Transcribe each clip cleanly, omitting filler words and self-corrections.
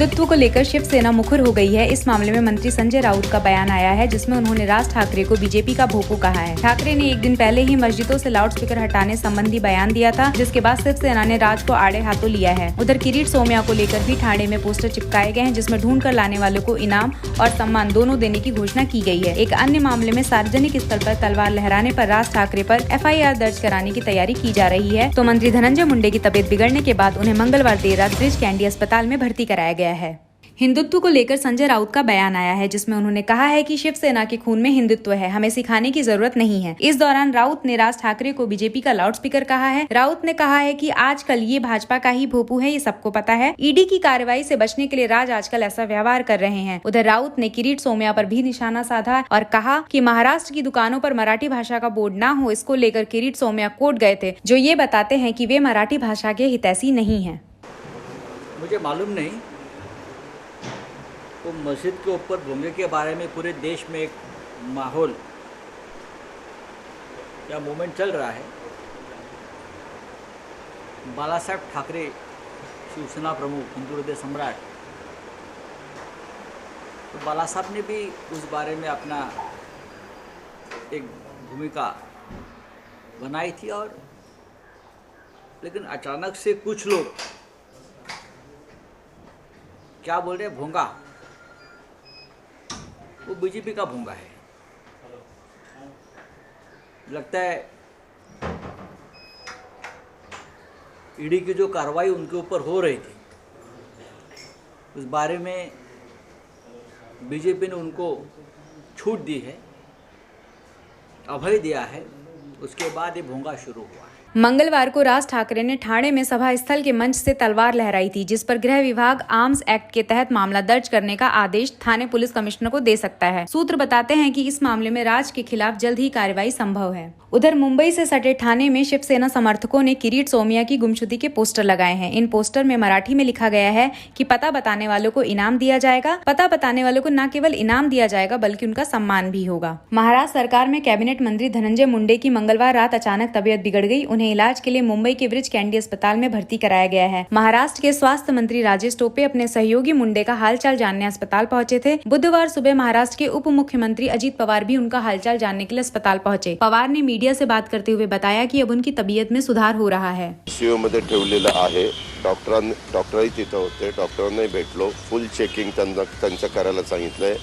हिंदुत्व को लेकर शिवसेना मुखर हो गई है। इस मामले में मंत्री संजय राउत का बयान आया है, जिसमें उन्होंने राज ठाकरे को बीजेपी का भोपू कहा है। ठाकरे ने एक दिन पहले ही मस्जिदों से लाउडस्पीकर हटाने संबंधी बयान दिया था, जिसके बाद शिवसेना ने राज को आड़े हाथों लिया है। उधर किरीट सोमैया को लेकर भी ठाणे में पोस्टर चिपकाए गए हैं, जिसमें ढूंढ कर लाने वालों को इनाम और सम्मान दोनों देने की घोषणा की गई है। एक अन्य मामले में सार्वजनिक स्थल पर तलवार लहराने पर राज ठाकरे पर FIR दर्ज कराने की तैयारी की जा रही है, तो मंत्री धनंजय मुंडे की तबीयत बिगड़ने के बाद उन्हें मंगलवार देर रात ब्रिज कैंडी अस्पताल में भर्ती कराया गया है। हिंदुत्व को लेकर संजय राउत का बयान आया है, जिसमें उन्होंने कहा है कि शिवसेना के खून में हिंदुत्व है, हमें सिखाने की जरूरत नहीं है। इस दौरान राउत ने राज ठाकरे को बीजेपी का लाउडस्पीकर कहा है। राउत ने कहा है कि आजकल ये भाजपा का ही भोपू है, ये सबको पता है। ईडी की कार्रवाई से बचने के लिए राज आजकल ऐसा व्यवहार कर रहे हैं। उधर राउत ने किरीट सोमैया पर भी निशाना साधा और कहा कि महाराष्ट्र की दुकानों पर मराठी भाषा का बोर्ड ना हो, इसको लेकर किरीट सोमैया कोर्ट गए थे, जो ये बताते हैं कि वे मराठी भाषा के हितैषी नहीं है। मुझे मालूम नहीं, तो मस्जिद के ऊपर भोंगे के बारे में पूरे देश में एक माहौल या मूवमेंट चल रहा है। बाला साहेब ठाकरे, शिवसेना प्रमुख, हिंदू हृदय सम्राट, तो बाला साहब ने भी उस बारे में अपना एक भूमिका बनाई थी, और लेकिन अचानक से कुछ लोग क्या बोल रहे हैं, भोंगा, वो बीजेपी का भोंगा है। लगता है ईडी की जो कार्रवाई उनके ऊपर हो रही थी, उस बारे में बीजेपी ने उनको छूट दी है, अभय दिया है, उसके बाद ये भोंगा शुरू हुआ है। मंगलवार को राज ठाकरे ने ठाणे में सभा स्थल के मंच से तलवार लहराई थी, जिस पर गृह विभाग आर्म्स एक्ट के तहत मामला दर्ज करने का आदेश थाने पुलिस कमिश्नर को दे सकता है। सूत्र बताते हैं कि इस मामले में राज के खिलाफ जल्द ही कार्रवाई संभव है। उधर मुंबई से सटे ठाणे में शिवसेना समर्थकों ने किरीट सोमैया की गुमशुदगी के पोस्टर लगाए हैं। इन पोस्टर में मराठी में लिखा गया है कि पता बताने वालों को इनाम दिया जाएगा। पता बताने वालों को न केवल इनाम दिया जाएगा, बल्कि उनका सम्मान भी होगा। महाराष्ट्र सरकार में कैबिनेट मंत्री धनंजय मुंडे की मंगलवार रात अचानक तबीयत बिगड़ गई। उन्हें इलाज के लिए मुंबई के ब्रिज कैंडी अस्पताल में भर्ती कराया गया है। महाराष्ट्र के स्वास्थ्य मंत्री राजेश टोपे अपने सहयोगी मुंडे का हालचाल जानने अस्पताल पहुंचे थे। बुधवार सुबह महाराष्ट्र के उप मुख्यमंत्री अजित पवार भी उनका हालचाल जानने के लिए अस्पताल पहुंचे। पवार ने मीडिया से बात करते हुए बताया कि अब उनकी तबीयत में सुधार हो रहा है। ICU मध्ये ठेवलेलं आहे। डॉक्टरही तिथे होते, डॉक्टरांनाही भेटलो, फुल चेकिंग त्यांचं करायला सांगितलंय,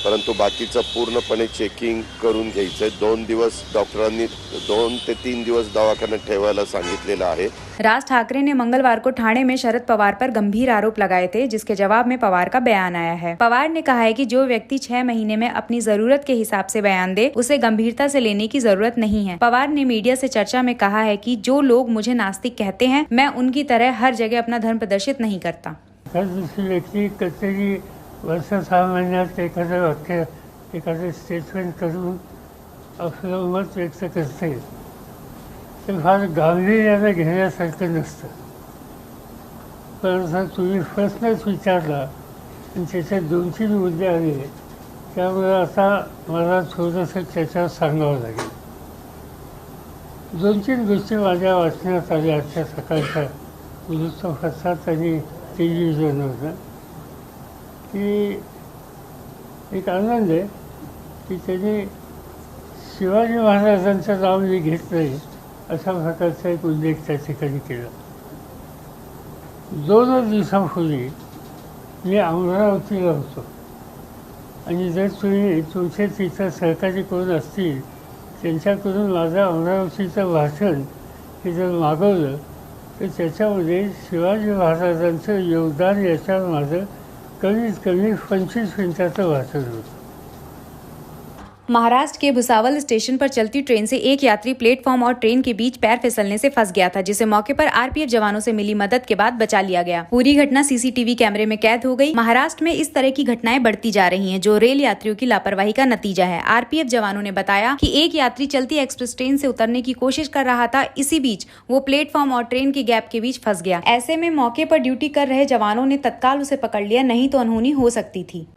परंतु बाकीचं पूर्णपणे चेकिंग करून घ्यायचंय। 2 दिवस डॉक्टरांनी 2 ते 3 दिवस दवाखान्यात ठेवायला सांगितलेलं आहे। राज ठाकरे ने मंगलवार को ठाणे में शरद पवार पर गंभीर आरोप लगाए थे, जिसके जवाब में पवार का बयान आया है। पवार ने कहा है कि जो व्यक्ति 6 महीने में अपनी जरूरत के हिसाब से बयान दे, उसे गंभीरता से लेने की जरूरत नहीं है। पवार ने मीडिया से चर्चा में कहा है कि जो लोग मुझे नास्तिक कहते हैं, मैं उनकी तरह हर जगह अपना धर्म प्रदर्शित नहीं करता। व्यक्ती कधीतरी वर्ष 6 महिन्यात एखादं वाक्य, एखादं स्टेटमेंट करून आपलं मत व्यक्त करते, ते फार गांभीर्याने घेण्यासारखं नसतं। पण तुम्ही प्रश्नच विचारला आणि त्याच्यात 2-3 मुद्दे आले, त्यामुळे आता मला थोडंसं त्याच्यावर सांगावं लागेल। 2-3 गोष्टी माझ्या वाचण्यात आल्या आजच्या सकाळच्या वृत्तपत्रात आणि टेलिव्हिजनवर, की एक आनंद आहे की त्यांनी शिवाजी महाराजांचं नाव मी घेतलंय अशा प्रकारचा एक उल्लेख त्या ठिकाणी केला। 2 दिवसांपूर्वी मी अमरावतीला होतो, आणि जर तुम्ही तुमचे तिथं सहकारी कोण असतील त्यांच्याकडून माझं अमरावतीचं भाषण हे जर मागवलं, तर त्याच्यामध्ये शिवाजी महाराजांचं योगदान याच्यावर माझं कमीत कमी 25 मिनिटाचं भाषण होतं। महाराष्ट्र के भुसावल स्टेशन पर चलती ट्रेन से एक यात्री प्लेटफॉर्म और ट्रेन के बीच पैर फिसलने से फंस गया था, जिसे मौके पर आरपीएफ जवानों से मिली मदद के बाद बचा लिया गया। पूरी घटना सीसीटीवी कैमरे में कैद हो गई। महाराष्ट्र में इस तरह की घटनाएं बढ़ती जा रही हैं, जो रेल यात्रियों की लापरवाही का नतीजा है। आरपीएफ जवानों ने बताया कि एक यात्री चलती एक्सप्रेस ट्रेन से उतरने की कोशिश कर रहा था, इसी बीच वो प्लेटफॉर्म और ट्रेन के गैप के बीच फंस गया। ऐसे में मौके पर ड्यूटी कर रहे जवानों ने तत्काल उसे पकड़ लिया, नहीं तो अनहोनी हो सकती थी।